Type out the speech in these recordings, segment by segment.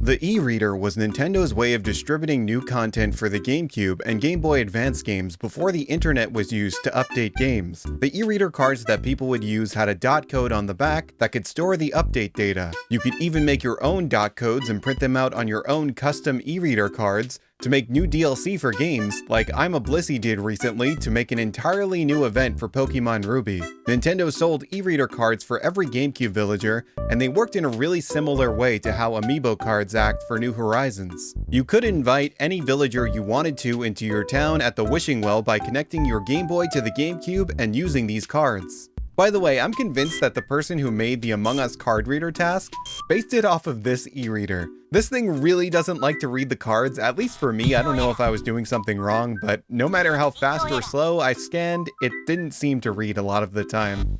The e-reader was Nintendo's way of distributing new content for the GameCube and Game Boy Advance games before the internet was used to update games. The e-reader cards that people would use had a dot code on the back that could store the update data. You could even make your own dot codes and print them out on your own custom e-reader cards to make new DLC for games, like I'm a Blissey did recently to make an entirely new event for Pokemon Ruby. Nintendo sold e-reader cards for every GameCube villager, and they worked in a really similar way to how Amiibo cards act for New Horizons. You could invite any villager you wanted to into your town at the Wishing Well by connecting your Game Boy to the GameCube and using these cards. By the way, I'm convinced that the person who made the Among Us card reader task based it off of this e-reader. This thing really doesn't like to read the cards, at least for me. I don't know if I was doing something wrong, but no matter how fast or slow I scanned, it didn't seem to read a lot of the time.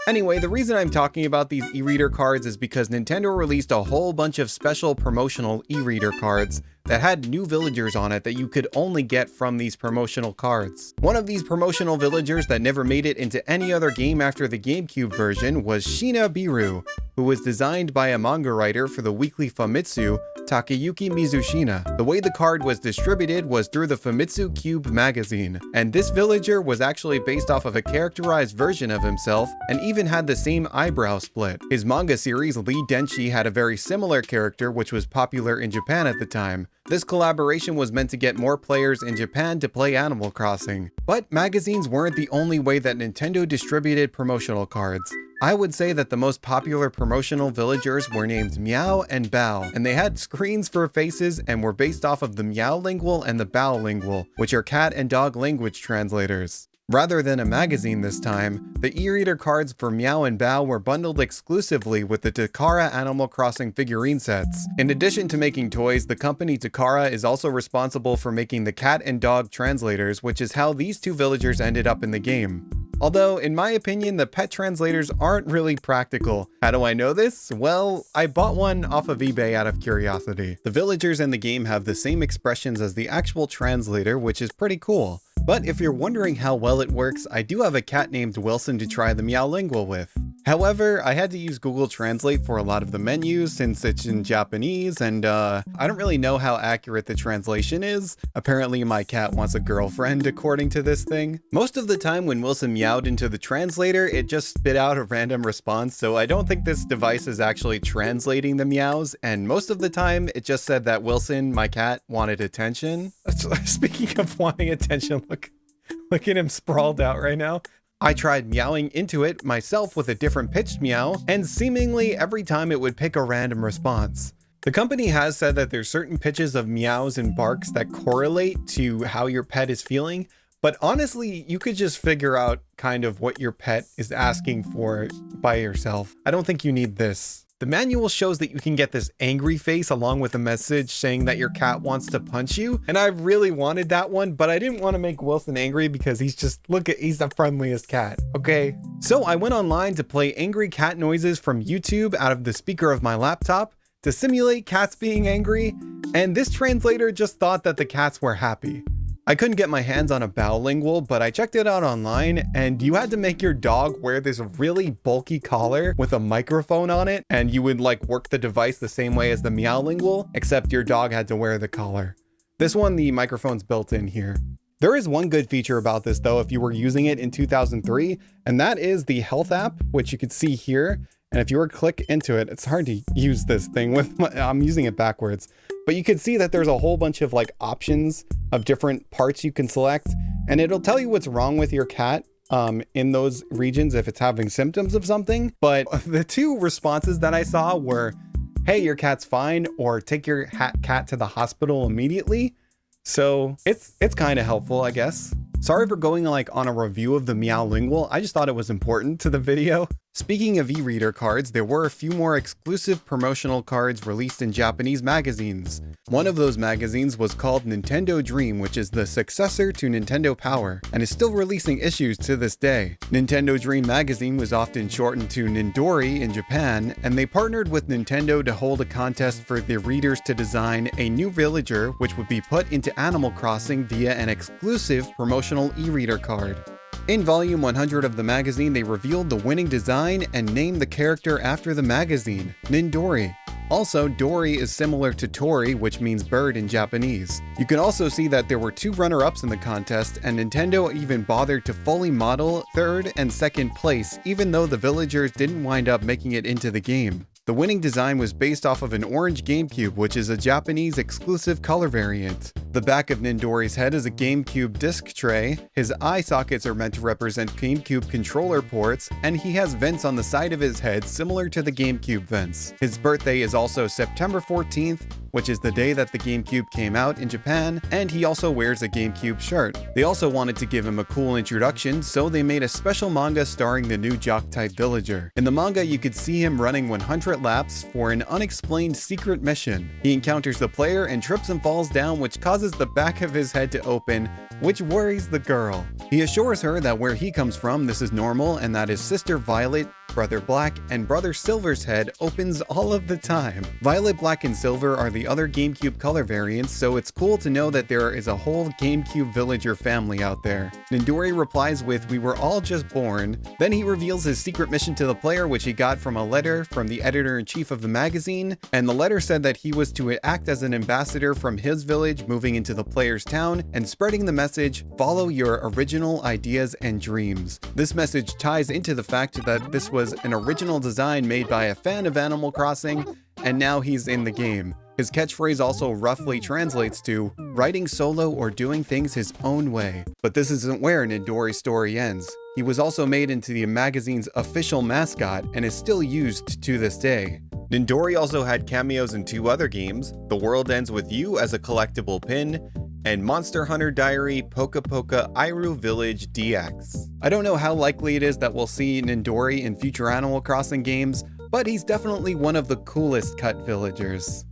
Anyway, the reason I'm talking about these e-reader cards is because Nintendo released a whole bunch of special promotional e-reader cards that had new villagers on it that you could only get from these promotional cards. One of these promotional villagers that never made it into any other game after the GameCube version was Shina Biru, who was designed by a manga writer for the weekly Famitsu, Takeyuki Mizushina. The way the card was distributed was through the Famitsu Cube magazine, and this villager was actually based off of a characterized version of himself and even had the same eyebrow split. His manga series Lee Denshi had a very similar character which was popular in Japan at the time. This collaboration was meant to get more players in Japan to play Animal Crossing. But magazines weren't the only way that Nintendo distributed promotional cards. I would say that the most popular promotional villagers were named Meow and Bow, and they had screens for faces and were based off of the Meowlingual and the Bowlingual, which are cat and dog language translators. Rather than a magazine this time, the e-reader cards for Meow and Bow were bundled exclusively with the Takara Animal Crossing figurine sets. In addition to making toys, the company Takara is also responsible for making the cat and dog translators, which is how these two villagers ended up in the game. Although, in my opinion, the pet translators aren't really practical. How do I know this? Well, I bought one off of eBay out of curiosity. The villagers in the game have the same expressions as the actual translator, which is pretty cool. But if you're wondering how well it works, I do have a cat named Wilson to try the Meowlingual with. However, I had to use Google Translate for a lot of the menus since it's in Japanese, and I don't really know how accurate the translation is. Apparently my cat wants a girlfriend according to this thing. Most of the time when Wilson meowed into the translator, it just spit out a random response, so I don't think this device is actually translating the meows, and most of the time it just said that Wilson, my cat, wanted attention. Speaking of wanting attention, look at him sprawled out right now. I tried meowing into it myself with a different pitched meow, and seemingly every time it would pick a random response. The company has said that there's certain pitches of meows and barks that correlate to how your pet is feeling, but honestly, you could just figure out kind of what your pet is asking for by yourself. I don't think you need this. The manual shows that you can get this angry face along with a message saying that your cat wants to punch you. And I really wanted that one, but I didn't want to make Wilson angry because he's the friendliest cat, okay? So I went online to play angry cat noises from YouTube out of the speaker of my laptop to simulate cats being angry. And this translator just thought that the cats were happy. I couldn't get my hands on a Bowlingual, but I checked it out online, and you had to make your dog wear this really bulky collar with a microphone on it, and you would like work the device the same way as the Meowlingual, except your dog had to wear the collar. This one, the microphone's built in here. There is one good feature about this though, if you were using it in 2003, and that is the health app, which you could see here. And if you were to click into it, it's hard to use this thing I'm using it backwards, but you can see that there's a whole bunch of like options of different parts you can select, and it'll tell you what's wrong with your cat in those regions if it's having symptoms of something. But the two responses that I saw were, hey, your cat's fine, or take your cat to the hospital immediately. So it's kind of helpful, I guess. Sorry for going like on a review of the Meowlingual. I just thought it was important to the video. Speaking of e-reader cards, there were a few more exclusive promotional cards released in Japanese magazines. One of those magazines was called Nintendo Dream, which is the successor to Nintendo Power, and is still releasing issues to this day. Nintendo Dream magazine was often shortened to Nindori in Japan, and they partnered with Nintendo to hold a contest for the readers to design a new villager which would be put into Animal Crossing via an exclusive promotional e-reader card. In volume 100 of the magazine, they revealed the winning design and named the character after the magazine, Nindori. Also, Dori is similar to Tori, which means bird in Japanese. You can also see that there were 2 runner-ups in the contest, and Nintendo even bothered to fully model 3rd and 2nd place, even though the villagers didn't wind up making it into the game. The winning design was based off of an orange GameCube, which is a Japanese exclusive color variant. The back of Nindori's head is a GameCube disc tray, his eye sockets are meant to represent GameCube controller ports, and he has vents on the side of his head similar to the GameCube vents. His birthday is also September 14th, which is the day that the GameCube came out in Japan, and he also wears a GameCube shirt. They also wanted to give him a cool introduction, so they made a special manga starring the new jock-type villager. In the manga, you could see him running 100 laps for an unexplained secret mission. He encounters the player and trips and falls down, which causes the back of his head to open, which worries the girl. He assures her that where he comes from, this is normal, and that his sister Violet, Brother Black, and Brother Silver's head opens all of the time. Violet, Black, and Silver are the other GameCube color variants, so it's cool to know that there is a whole GameCube villager family out there. Nindori replies with, "We were all just born." Then he reveals his secret mission to the player, which he got from a letter from the editor-in-chief of the magazine, and the letter said that he was to act as an ambassador from his village, moving into the player's town, and spreading the message, "Follow your original ideas and dreams." This message ties into the fact that this was an original design made by a fan of Animal Crossing, and now he's in the game. His catchphrase also roughly translates to writing solo or doing things his own way. But this isn't where Nindori's story ends. He was also made into the magazine's official mascot and is still used to this day. Nindori also had cameos in 2 other games, The World Ends With You as a collectible pin, and Monster Hunter Diary Poka Poka Iru Village DX. I don't know how likely it is that we'll see Nindori in future Animal Crossing games, but he's definitely one of the coolest cut villagers.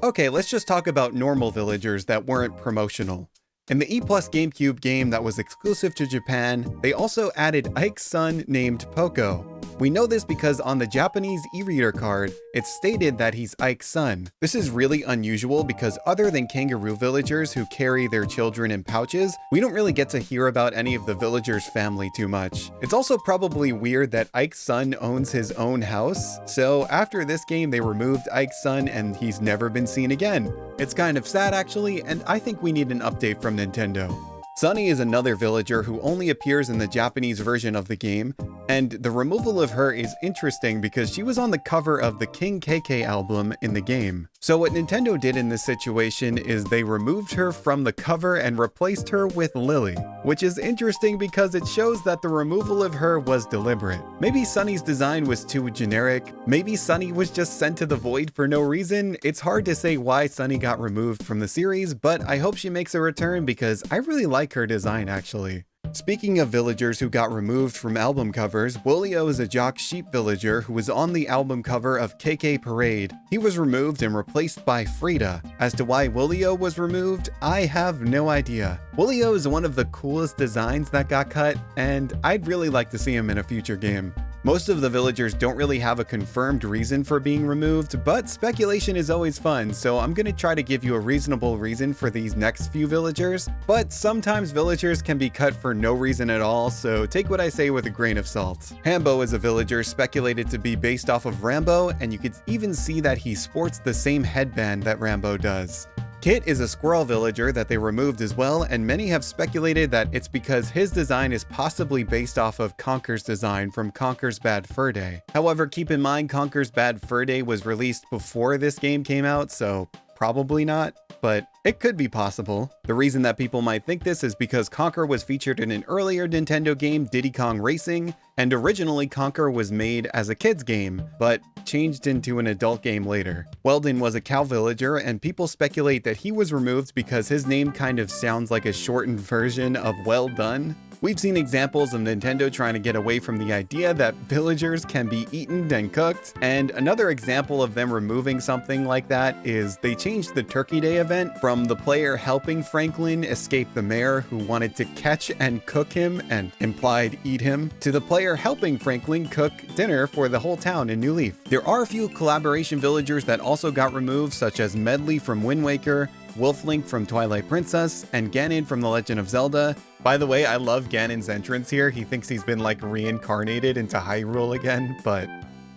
Okay, let's just talk about normal villagers that weren't promotional. In the E+ GameCube game that was exclusive to Japan, they also added Ike's son named Poko. We know this because on the Japanese e-reader card, it's stated that he's Ike's son. This is really unusual because other than kangaroo villagers who carry their children in pouches, we don't really get to hear about any of the villagers' family too much. It's also probably weird that Ike's son owns his own house, so after this game they removed Ike's son and he's never been seen again. It's kind of sad actually, and I think we need an update from Nintendo. Sunny is another villager who only appears in the Japanese version of the game, and the removal of her is interesting because she was on the cover of the King KK album in the game. So what Nintendo did in this situation is they removed her from the cover and replaced her with Lily, which is interesting because it shows that the removal of her was deliberate. Maybe Sunny's design was too generic, maybe Sunny was just sent to the void for no reason. It's hard to say why Sunny got removed from the series, but I hope she makes a return because I really like her design actually. Speaking of villagers who got removed from album covers, Woolio is a jock sheep villager who was on the album cover of KK Parade. He was removed and replaced by Frida. As to why Woolio was removed, I have no idea. Woolio is one of the coolest designs that got cut, and I'd really like to see him in a future game. Most of the villagers don't really have a confirmed reason for being removed, but speculation is always fun, so I'm gonna try to give you a reasonable reason for these next few villagers. But sometimes villagers can be cut for no reason at all, so take what I say with a grain of salt. Hambo is a villager speculated to be based off of Rambo, and you could even see that he sports the same headband that Rambo does. Kit is a squirrel villager that they removed as well, and many have speculated that it's because his design is possibly based off of Conker's design from Conker's Bad Fur Day. However, keep in mind Conker's Bad Fur Day was released before this game came out, so probably not, but it could be possible. The reason that people might think this is because Conker was featured in an earlier Nintendo game, Diddy Kong Racing, and originally Conker was made as a kid's game, but changed into an adult game later. Weldon was a cow villager, and people speculate that he was removed because his name kind of sounds like a shortened version of Well Done. We've seen examples of Nintendo trying to get away from the idea that villagers can be eaten and cooked, and another example of them removing something like that is they changed the Turkey Day event from the player helping Franklin escape the mayor who wanted to catch and cook him and implied eat him, to the player helping Franklin cook dinner for the whole town in New Leaf. There are a few collaboration villagers that also got removed, such as Medley from Wind Waker, Wolflink from Twilight Princess, and Ganon from The Legend of Zelda. By the way, I love Ganon's entrance here. He thinks he's been like reincarnated into Hyrule again, but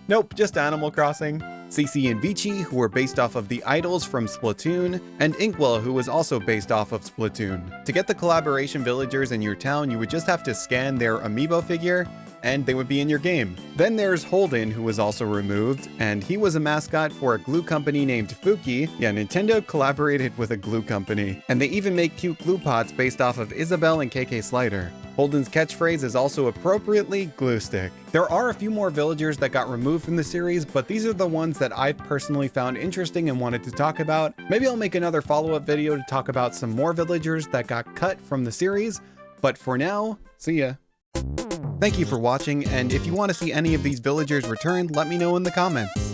nope, just Animal Crossing. CC and Vici, who were based off of the idols from Splatoon, and Inkwell, who was also based off of Splatoon. To get the collaboration villagers in your town, you would just have to scan their amiibo figure, and they would be in your game. Then there's Holden, who was also removed, and he was a mascot for a glue company named Fuki. Yeah, Nintendo collaborated with a glue company, and they even make cute glue pots based off of Isabelle and KK Slider. Holden's catchphrase is also appropriately glue stick. There are a few more villagers that got removed from the series, but these are the ones that I've personally found interesting and wanted to talk about. Maybe I'll make another follow-up video to talk about some more villagers that got cut from the series, but for now, see ya. Thank you for watching, and if you want to see any of these villagers returned, let me know in the comments.